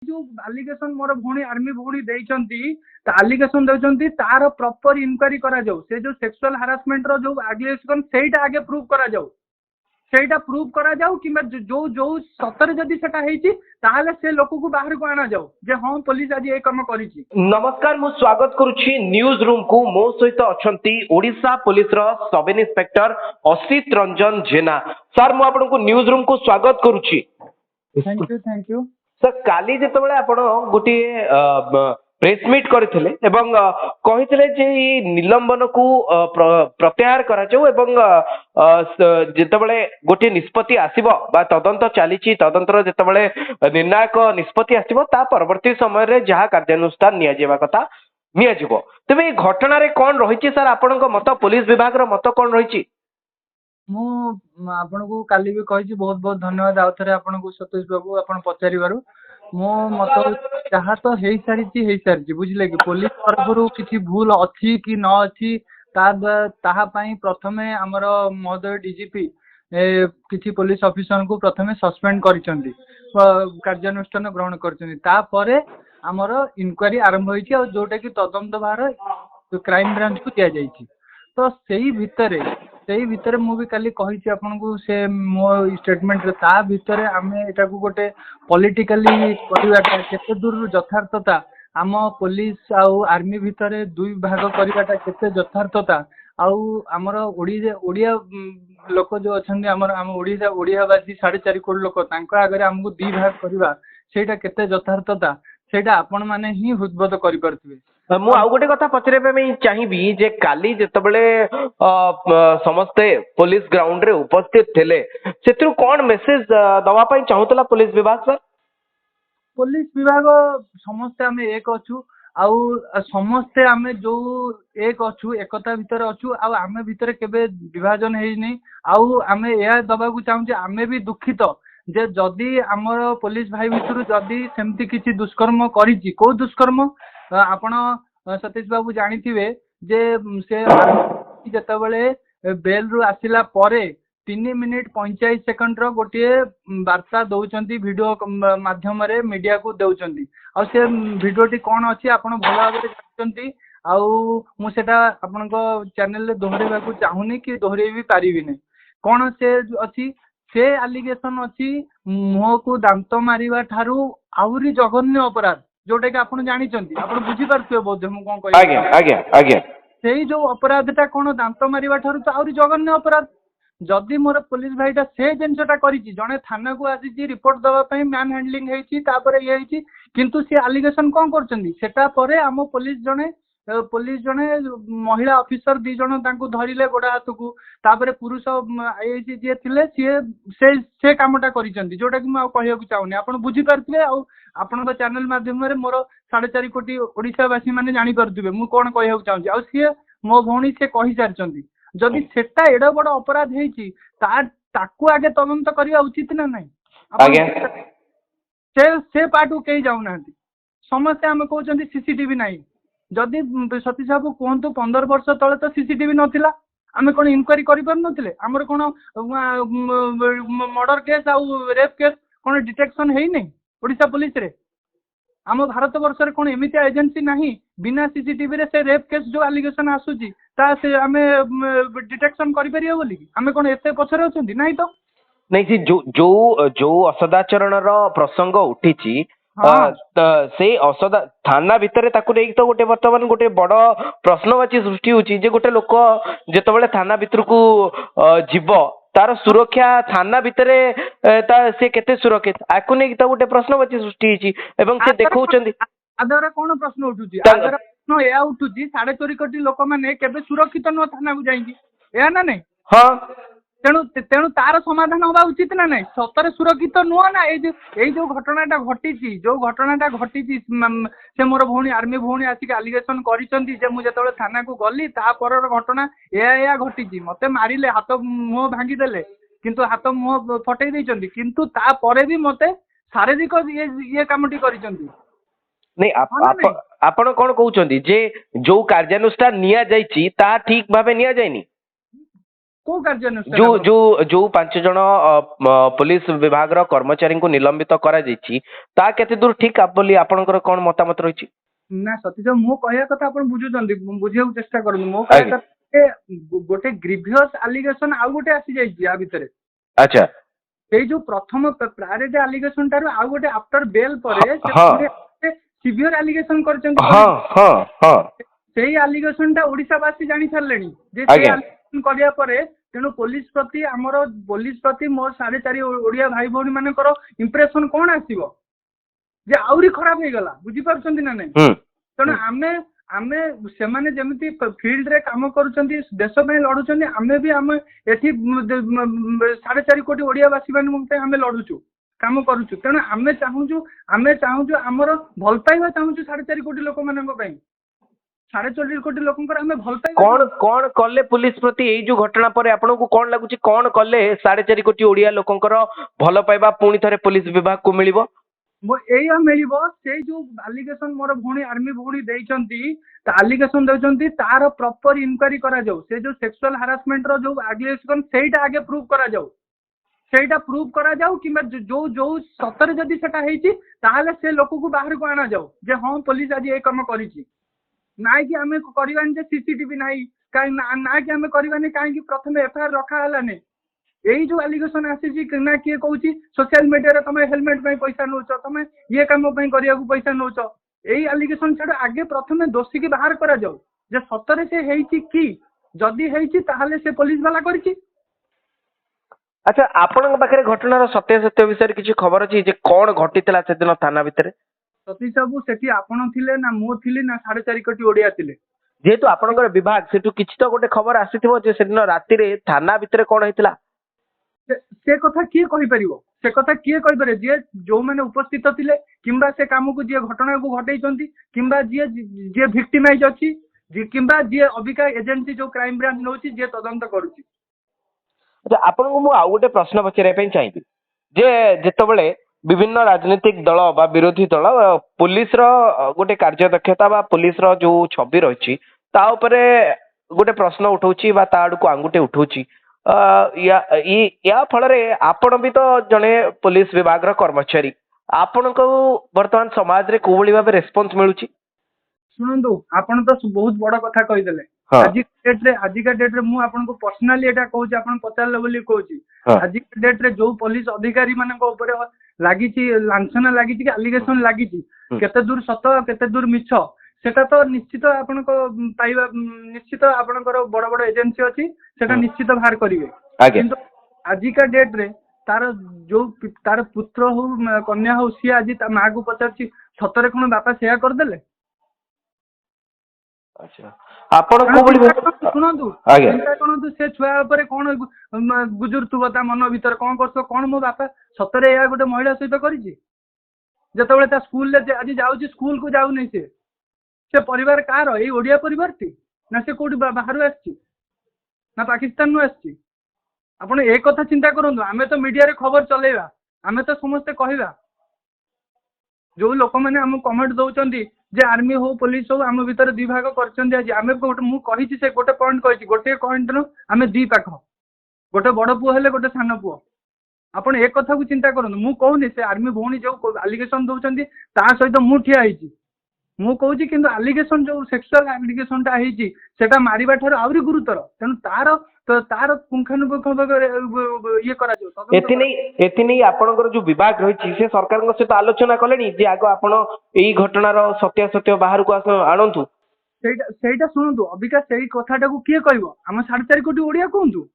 जो आलिगेशन मोर भौणी आर्मी भौणी आलिगेशन देउछंती तार proper inquiry करा जाऊ से जो सेक्सुअल हारासमेंट रो जो आलिगेशन सेटा आगे प्रूव करा जाऊ सेटा प्रूव करा जाऊ कि जो जो सतरे जदि सेटा हेची ताहले से लोक को बाहर को आना जाऊ जे हां पुलिस आज ए काम करिछि। नमस्कार मु स्वागत करुछि न्यूज रूम को मो सहित अछंती ओडिशा पुलिस रो सब इन्स्पेक्टर असित रंजन जेना। सर मु आपन को न्यूज रूम को स्वागत करुछि। थैंक यू सर काली जेतबेले आपण गोटे प्रेस मीट करथिले एवं कहिथिले जे निलंबन को प्रत्याहार करा जाऊ एवं जेतबेले गोटे निष्पत्ति आसीबो बा तदंत चलीछि तदंतर जेतबेले निर्णायक निष्पत्ति आसीबो ता परवर्ती समय रे जहा कार्यानुष्ठान निया जेबा कथा निया जिवो। तबे घटना रे कोन रहिछि सर आपनक मत पुलिस विभाग रो मत कोन रहिछि? मु आपन को काली भी कहि बहुत बहुत धन्यवाद आउ थरे आपन को सतीश बाबू आपन पचारिबारु मो मत जहाँ तो हेई सारी बुझले कि पुलिस तरफ किसी भूल अच्छी कि न अच्छी ताहा पई प्रथमे हमर महोदय डीजीपी किसी पुलिस ऑफिसर को प्रथमे सस्पेंड करिसंती कार्यानुष्ठान ग्रहण करछंती तापरे हमर इंक्वायरी आरंभ होईछि और जोटा कि तदंत भार क्राइम ब्रांच को दिया जाईछि। तो सेही भितर मु भी काली कहिछि आपन को से मो स्टेटमेंट रे ता भितर आमे एटा को गोटे पॉलिटिकली करिवाटा केते दूर यथार्थता आम पुलिस आउ आर्मी भितर दुई भाग करिवाटा केते यथार्थता आउ हमर ओडिया लोक जो अछंदी हमर हम ओडियावासी 4.5 करोड़ लोक तांको आगरे हमको दुई भाग करबा सेटा केते यथार्थता सेटा आपण माने ही हृदबोध करि परथिबे। मु आउ गोटे कथा पचरेबे में चाहिबी जे काली जेतबेले समस्ते पुलिस ग्राउंड रे उपस्थित थिले सेतु कोन मेसेज दवा पई चाहुतला पुलिस विभाग? सर पुलिस विभाग समस्ते आमे एक अछु आउ समस्ते आमे जो एक अछु एकता भितर अछु आउ आमे भितर केबे विभाजन हेई नै आउ आमे या दबा को चाहू जे आमे भी दुखित जे जदि हमर पुलिस भाई भितर जदि सेमती किछि दुष्कर्म करिछि को दुष्कर्म आपण सतीश बाबू जानिथिबे जे से जेतबेले बेल रु आसिला परे 3 मिनिट 45 सेकंड रो गोटे वार्ता दउचंती वीडियो माध्यम रे मीडिया को दउचंती आ से वीडियोटी कोन अछि आपण भला भाबरे जानचंती आउ मु सेटा आपनको चैनल रे दोहरेबा को चाहुनी कि दोहरे भी पारिबि नै कोन से अछि से एलिगेशन अछि मुह को दांत मारिबा थारु आउरी जघन्य अपराध जोटा कि आपण जानिचंती आपण बुझी पारथुबे बोध मु कोन कहि आज्ञा आज्ञा आज्ञा सेही जो अपराधटा कोन दांत मारिबा थारु तो आउरी जघन्य अपराध जदि मोर पुलिस भाईटा से जिनसटा करिछि जने थाना को आसी रिपोर्ट दवा पई मैन हैंडलिंग हेछि तापरे ये हेछि किंतु से एलिगेशन कोन करचंदी सेटा परे हम पुलिस जने महिला ऑफिसर दी जण तांको धरिले गोडा हाथ को तापरे पुरुष आईआईसी जे थिले से कामटा करिचंदी जोटा कि म कहिया को चाहुनी आपण बुझी पारथिबे आ आपण चैनल माध्यम रे मोर 4.5 कोटी ओडिशावासी माने जानि पारथिबे मु कोन कहिया को चाहूची आ से मो भौणी से कहि सारचंदी जदि सेटा एडा बड़ अपराध हेछि ताकू आगे तदंत करिया उचित ना नहीं से पार्ट को कहीं जाऊ नांती समस्ते आमे कहउचंदी सीसीटीवी नाही जदि सतीश बाबू कहतु 15 वर्ष तले तो सीसीटीवी नथिला आमे कोन इंक्वायरी करि पर नथिले हमर कोन मर्डर केस आ रेप केस कोन डिटेक्शन हेई नै ओडिशा पुलिस रे आम भारत वर्ष रे कोन एमिति एजेंसी नाही बिना सीसीटीवी रे से रेप केस जो एलिगेशन आसुची ता से आमे डिटेक्शन करि परियो बोली आमे कोन एते पछरे अछंती नाही तो नहीं सी जो असदाचरण रो प्रसंग उठिची से असदा थाना भितर ताकू नहीं तो गोटे वर्तमान गोटे बड़ प्रश्नवाची सृष्टि होची जे गोटे लोक जेतबेले थाना भितर को जीव तार सुरक्षा थाना भितर से केते सुरक्षित आकु नहीं तो गोटे प्रश्नवाची सृष्टि होची एवं से देखौचंदी आदर कोन प्रश्न उठुची आदर प्रश्न या उठुची 4.5 कोटी लोक माने केबे सुरक्षित न थाना को जाईकी या ना नहीं हां तेणु तार समाधान हवा उचित ना नहीं सतरे सुरक्षित नुह ना जो घटनाटा घटी जो घटनाटा घटी से मोर भौणी आर्मी भौणी आसिक एलिगेशन करिसंती जे मु जेतबेले थाना को गली ता परर घटना या घटी मते मारिले हाथ मुह भांगी देले किंतु हाथ मुह फटई दैचंती किंतु ता परे भी मते शारीरिक ये कामटी करिसंती नहीं आपण कोन कहउचंती जे जो कार्यानुष्ठान निया जाईची ता ठीक भाबे निया जायनी କୋଉ କାର୍ଯ୍ୟାନୁଷ୍ଠାନ जो ଗ୍ରହଣ? जो जो 5 जन पुलिस विभाग रो कर्मचारी को निलंबित करा जायछि ता केते दूर ठीक बोली आपनकर कोन मतामत रहिछि? ନା ସତୀଶ ମୋ କହିବା କଥା ଆପଣ ବୁଝୁଛନ୍ତି, ବୁଝିବାକୁ ଚେଷ୍ଟା କରନ୍ତୁ। ମୋ କହିବା ଆଜ୍ଞା। କଥା ଗୋଟେ ଗ୍ରିଭିୟସ୍ ଆଲିଗେସନ ଆଉ ଗୋଟେ ଆସିଯାଇଛି ୟା ଭିତରେ। अच्छा ସେଇ ଯୋଉ ପ୍ରଥମ ପ୍ରାୟୋରିଟି ଆଲିଗେସନ ଠାରୁ ଆଉ ଗୋଟେ ଆଫ୍ଟର ବେଲ୍ ପରେ ସେ हाँ ସିଭିୟର ଆଲିଗେସନ କରିଛନ୍ତି हाँ ପୋଲିସ। हाँ हाँ ସେଇ ଆଲିଗେସନ ଟା ଓଡିଶାବାସୀ ଜାଣି ସାରିଲେଣି ଯେ ସେଇ ଆଜ୍ଞା। ଆଲିଗେସନ କରିବା ପରେ ତେଣୁ ପୋଲିସ ପ୍ରତି ମୋ 4.5 ଓଡିଆ ଭାଇ ଭଉଣୀ ମାନଙ୍କର ଇମ୍ପ୍ରେସନ କଣ ଆସିବ ଯେ ଆହୁରି ଖରାପ ହେଇଗଲା, ବୁଝିପାରୁଛନ୍ତି ନା ନାଇଁ? हम्म ତେଣୁ हम्म। ଆମେ ଆମେ ସେମାନେ ଯେମିତି ଫିଲ୍ଡ ରେ କାମ କରୁଛନ୍ତି, ଦେଶ ପାଇଁ ଲଢୁଛନ୍ତି, ଆମେ ବି ଆମେ ଏଠି 4.5 କୋଟି ଓଡିଆବାସୀ ମାନଙ୍କ ପାଇଁ ଆମେ ଲଢୁଛୁ, କାମ କରୁଛୁ। ତେଣୁ ଆମେ ଚାହୁଁଛୁ ଆମର ଭଲ ପାଇବା ଚାହୁଁଛୁ 4.5 କୋଟି ଲୋକମାନଙ୍କ ପାଇଁ। 4.5 କୋଟି ଲୋକଙ୍କର ଆମେ ଭଲ ପାଇବା कौन कौन कले पुलिस प्रति एई जो घटना पर आपको कौन लगुच कौन कले 4.5 कोटी ओडिया लोकंकर भल पाइबा पुणी थरे पुलिस विभाग को मिलिबो? एइया मिलिबो सेई जो आलिगेशन मोर भौणी आर्मी भौणी देइचंती, आलिगेशन देइचंती तार प्रॉपर इंक्वायरी करा जाऊ। से जो सेक्सुअल हारासमेंट रो जो आलिगेशन सेटा आगे प्रूव करा जाऊ, सेटा प्रूव करा जाऊ किंबा जो जो सतरे जदी सेटा हेइची ताहाले से लोक को बाहर को आना जाऊ जे हां पुलिस आज ए काम करिची। ना कि आमे करबानी जे सीसीटीवी नाही काई ना कि आमे करबानी काहे कि प्रथम एफआईआर रखा हलाने। यही जो आलिगेशन आसी ना किए कहूँ सोशल मीडिया रे तमे हेलमेट पे पैसा नौच, तमे ये काम करिया पैसा नौच। यही आलिगेशन छाड़ आगे प्रथम दोषी की बाहर करा जाऊ जे सतरे से हेइची कि जदि हेइची ताहाले से पुलिस वाला करिची। अच्छा आपन पाखे घटनार सत्य सत्य विषय किसी खबर अच्छी जे कौन घटी से दिन थाना भितर? सतीश बाबू सेठी आपण थिले ना मो थिली ना 4.5 कोटी ओडिया थिले। जेहेतु आपनकर विभाग सेठु किछि तो गोटे खबर आसीथिबो जे से दिन राति रे थाना भितर कोन हेतिला? से कथा किए कहि परिबो? से कथा किए कहि पारे? जे जो माने उपस्थित थिले किंबा से काम को जे घटना को घटेइचंती किंबा जे विक्टिमाइज अछि किंबा जे अबिका एजेंसी जो क्राइम ब्रांच नउची जे तदंत करूची। अच्छा आपन को मु आ गोटे प्रश्न पचारे पे चाहिबी जे जेतबेले विभिन्न राजनीतिक दल बा विरोधी दल पुलिस रो गोटे कार्य दक्षता बा पुलिस रो जो छवि रही ता उपरे गोटे प्रश्न उठाउची बा ता आडू को आंगुटे उठाउची या फल आपण भी तो जड़े पुलिस विभाग रो कर्मचारी आपण को वर्तमान समाज रे कोभली भाबे रेस्पॉन्स मिलुची? शुणु आपण तो बहुत बड़ कथा कहीदेले। हाँ। आजिका डेट रे मु आपन को पर्सनली एटा कहूची, आपण पचारले बोली कहूची। हाँ। आजिका डेट रे जो पुलिस अधिकारी मानक ऊपर लागिची लांछना लागिची कि एलिगेशन लागिची केते दूर सत केते दूर मिछ सेटा तो निश्चित आपण को पाइबा निश्चित आपणकर बड़ बड़ एजेंसी अछि सेटा निश्चित बाहर करिवे। किंतु आजिका डेट रे तार पुत्र हो कन्या हो सी आज ता माँ को पचारची सतरे कोन बापा सेया कर देले? अच्छा आपण कोभली शुणु आज्ञा चिंता करନ୍ତୁ से छुआ ऊपर कौन गुजुरथुब ता मन भीतर कौन करछ कौन मो बापा सतरे या गोटे महिला सहित करिछि? जेतबेले ता स्कूल ले आज जाउछि स्कूल को जाउ नै से परिवार कार एई ओडिया परिवार ती ना से कोठी बाहर आछि ना पाकिस्तान नु आछि? आपण एक कथा चिंता करନ୍ତୁ आमे तो मीडिया रे खबर चलेबा आमे तो समस्ते कहबा जो लोक मैंने आम कमेंट दौरान जे आर्मी हो पुलिस हो आम भीतर दी भाग कर आज आम गोटे से गोटे पॉइंट कही गोटे पॉइंट नु आम दी पाख गोटे बड़ पुओ हेले गोटे सान पुओ। आपण एक कथा को चिंता करନ୍ତୁ मु कहूनी से आर्मी भौणी जो आलिगेशन दौरान ता सहित मु ठिया होइछि मु कहूछि किंतु आलिगेशन जो सेक्सुअल आलिगेशन टा होइछि सेटा मारिबा ठार आउरी गुरुतर तेणु तार पुंखानुपुंख ये करा जो एथि आपनकर जो विभाग रही से सरकार सहित आलोचना कलेनी जे आगो आपण एई घटनार सत्य सत्य बाहर को आणंतु सेटा शुणु अबिका से कथाटा को किए कहबो? आम 4.5 कोटी ओडिया कहतु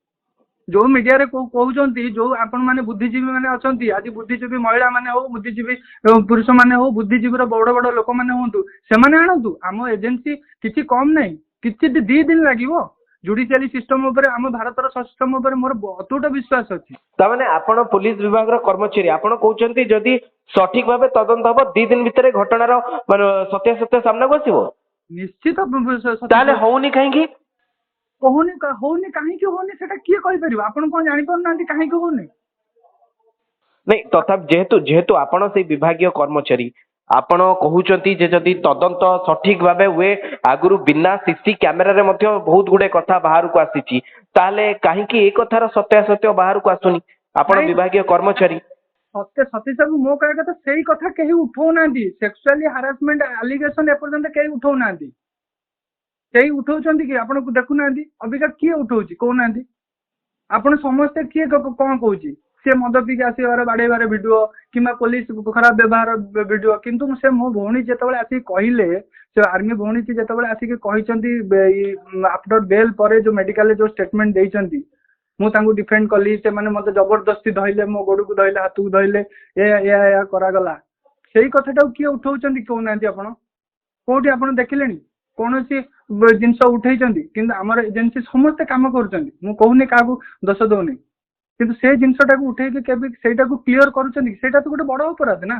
जो मीडिया रे कहउचंती जो आपण माने बुद्धिजीवी माने अछंती आज बुद्धिजीवी महिला माने हो बुद्धिजीवी पुरुष माने हो बुद्धिजीवी रो बड़ बड़ लोक माने होंतु से माने आणंतु आम एजेंसी किछि कम नै किछि 2 दिन लागिवो जुडिशियली सिस्टम ऊपर आम भारत सिस्टम ऊपर मोर अतुट विश्वास अछि। ता माने आपण पुलिस विभाग रो कर्मचारी आपण कहउचंती जदी सठिक भाबे तदंत हबो 2 दिन भितरे घटनार सत्य सत्य सामना को आसीबो निश्चित ताले होउनी काहेकी होनी कहीं होनी सेटा किए कहि परिबो? आपण कोन जानि पर नांती कहीं होनी नहीं तथा जेहेतु जेहेतु आपण से विभागीय कर्मचारी ଆପଣ କହୁଛନ୍ତି ଯେ ଯଦି ତଦନ୍ତ ସଠିକ ଭାବେ ହୁଏ ଆଗରୁ ବିନା ସିସି କ୍ୟାମେରାରେ ମଧ୍ୟ ବହୁତ ଗୁଡେ କଥା ବାହାରକୁ ଆସିଛି ତାହେଲେ କାହିଁକି ଏ କଥାର ସତ୍ୟାସତ୍ୟ ବାହାରକୁ ଆସୁନି ଆପଣ ନାଇଁ ବିଭାଗୀୟ କର୍ମଚାରୀ। ସତୀଶ ବାବୁ ମୋ କହିବା କଥା ସେଇ କଥା କେହି ଉଠଉନାହାନ୍ତି। ସେକ୍ସୁଆଲି ହାରାସମେଣ୍ଟ ଆଲିଗେସନ ଏପର୍ଯ୍ୟନ୍ତ କେହି ଉଠଉନାହାନ୍ତି। କେହି ଉଠଉଛନ୍ତି କି ଆପଣଙ୍କୁ ଦେଖୁନାହାନ୍ତି? ଅବିକା କିଏ ଉଠଉଛି କହୁନାହାନ୍ତି? ଆପଣ ସମସ୍ତେ କିଏ କଣ କହୁଛି? ସିଏ ମଦ ପିଇକି ଆସିବାର ବାଡେଇବାର ଭିଡିଓ କିମ୍ବା ପୋଲିସ ଖରାପ ବ୍ୟବହାର ଭିଡିଓ, କିନ୍ତୁ ସେ ମୋ ଭଉଣୀ ଯେତେବେଳେ ଆସିକି କହିଲେ, ସେ ଆର୍ମି ଭଉଣୀ ଯେତେବେଳେ ଆସିକି କହିଛନ୍ତି ଆଫ୍ଟର ବେଲ୍ ପରେ ଯୋଉ ମେଡିକାଲରେ ଯୋଉ ଷ୍ଟେଟମେଣ୍ଟ ଦେଇଛନ୍ତି, ମୁଁ ତାଙ୍କୁ ଡିଫେଣ୍ଡ କଲି, ସେମାନେ ମତେ ଜବରଦସ୍ତି ଧଇଲେ, ମୋ ଗୋଡକୁ ଧଇଲେ, ହାତକୁ ଧଇଲେ, ଏହା କରାଗଲା। ସେଇ କଥାଟାକୁ କିଏ ଉଠଉଛନ୍ତି କହୁନାହାନ୍ତି? ଆପଣ କୋଉଠି ଆପଣ ଦେଖିଲେଣି କୌଣସି ଜିନିଷ ଉଠେଇଛନ୍ତି? କିନ୍ତୁ ଆମର ଏଜେନ୍ସି ସମସ୍ତେ କାମ କରୁଛନ୍ତି, ମୁଁ କହୁନି କାହାକୁ ଦୋଷ ଦଉନି, କିନ୍ତୁ ସେ ଜିନିଷଟାକୁ ଉଠେଇକି କେବେ ସେଇଟାକୁ କ୍ଲିୟର କରୁଛନ୍ତି? ସେଇଟା ତ ଗୋଟେ ବଡ ଅପରାଧ ନା।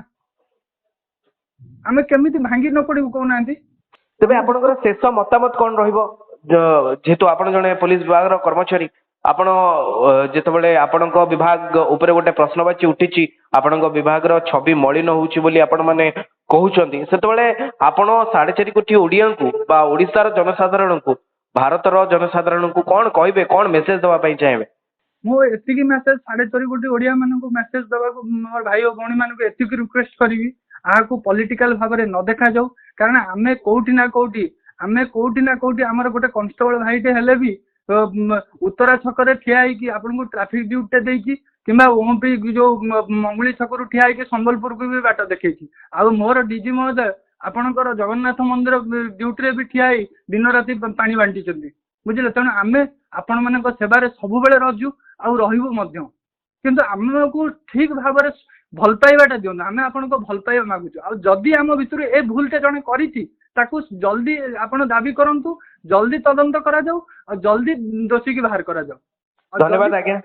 ଆମେ କେମିତି ଭାଙ୍ଗି ନ ପଡିବୁ କହୁନାହାନ୍ତି? ତେବେ ଆପଣଙ୍କର ଶେଷ ମତାମତ କଣ ରହିବ ଯେହେତୁ ଆପଣ ଜଣେ ପୋଲିସ ବିଭାଗର କର୍ମଚାରୀ ଆପଣ ଯେତେବେଳେ ଆପଣଙ୍କ ବିଭାଗ ଉପରେ ଗୋଟେ ପ୍ରଶ୍ନବାଚୀ ଉଠିଛି ଆପଣଙ୍କ ବିଭାଗର ଛବି ମଳିନ ହଉଛି ବୋଲି ଆପଣ ମାନେ କହୁଛନ୍ତି ସେତେବେଳେ ଆପଣ 4.5 କୋଟି ଓଡିଆଙ୍କୁ ବା ଓଡିଶାର ଜନସାଧାରଣଙ୍କୁ ଭାରତର ଜନସାଧାରଣଙ୍କୁ କଣ କହିବେ କଣ ମେସେଜ ଦେବା ପାଇଁ ଚାହିଁବେ? ମୁଁ ଏତିକି ମେସେଜ 4.5 କୋଟି ଓଡିଆ ମାନଙ୍କୁ ମେସେଜ ଦେବାକୁ ମୋର ଭାଇ ଓ ଭଉଣୀ ମାନଙ୍କୁ ଏତିକି ରିକ୍ୱେଷ୍ଟ କରିବି, ଆହାକୁ ପଲିଟିକାଲ ଭାବରେ ନ ଦେଖାଯାଉ। କାରଣ ଆମେ କୋଉଠି ନା କୋଉଠି ଆମର ଗୋଟେ କନଷ୍ଟେବଳ ଭାଇଟେ ହେଲେ ବି ଉତ୍ତରା ଛକରେ ଠିଆ ହେଇକି ଆପଣଙ୍କୁ ଟ୍ରାଫିକ ଡ୍ୟୁଟିଟେ ଦେଇକି କିମ୍ବା ଓମପି ଯୋଉ ମଙ୍ଗୁଳି ଛକରୁ ଠିଆ ହେଇକି ସମ୍ବଲପୁରକୁ ବି ବାଟ ଦେଖେଇଛି। ଆଉ ମୋର ଡିଜି ମହୋଦୟ ଆପଣଙ୍କର ଜଗନ୍ନାଥ ମନ୍ଦିର ଡ୍ୟୁଟିରେ ବି ଠିଆ ହେଇ ଦିନ ରାତି ପାଣି ବାଣ୍ଟିଛନ୍ତି, ବୁଝିଲେ। ତେଣୁ ଆମେ ଆପଣ ମାନଙ୍କ ସେବାରେ ସବୁବେଳେ ରହୁଛୁ ଆଉ ରହିବୁ ମଧ୍ୟ, କିନ୍ତୁ ଆମକୁ ଠିକ ଭାବରେ ଭଲ ପାଇବାଟା ଦିଅନ୍ତୁ। ଆମେ ଆପଣଙ୍କ ଭଲ ପାଇବା ମାଗୁଛୁ। ଆଉ ଯଦି ଆମ ଭିତରୁ ଏ ଭୁଲଟେ ଜଣେ କରିଛି ତାକୁ ଜଲ୍ଦି ଆପଣ ଦାବି କରନ୍ତୁ, ଜଲ୍ଦି ତଦନ୍ତ କରାଯାଉ ଆଉ ଜଲ୍ଦି ଦୋଷୀକି ବାହାର କରାଯାଉ। ଧନ୍ୟବାଦ ଆଜ୍ଞା।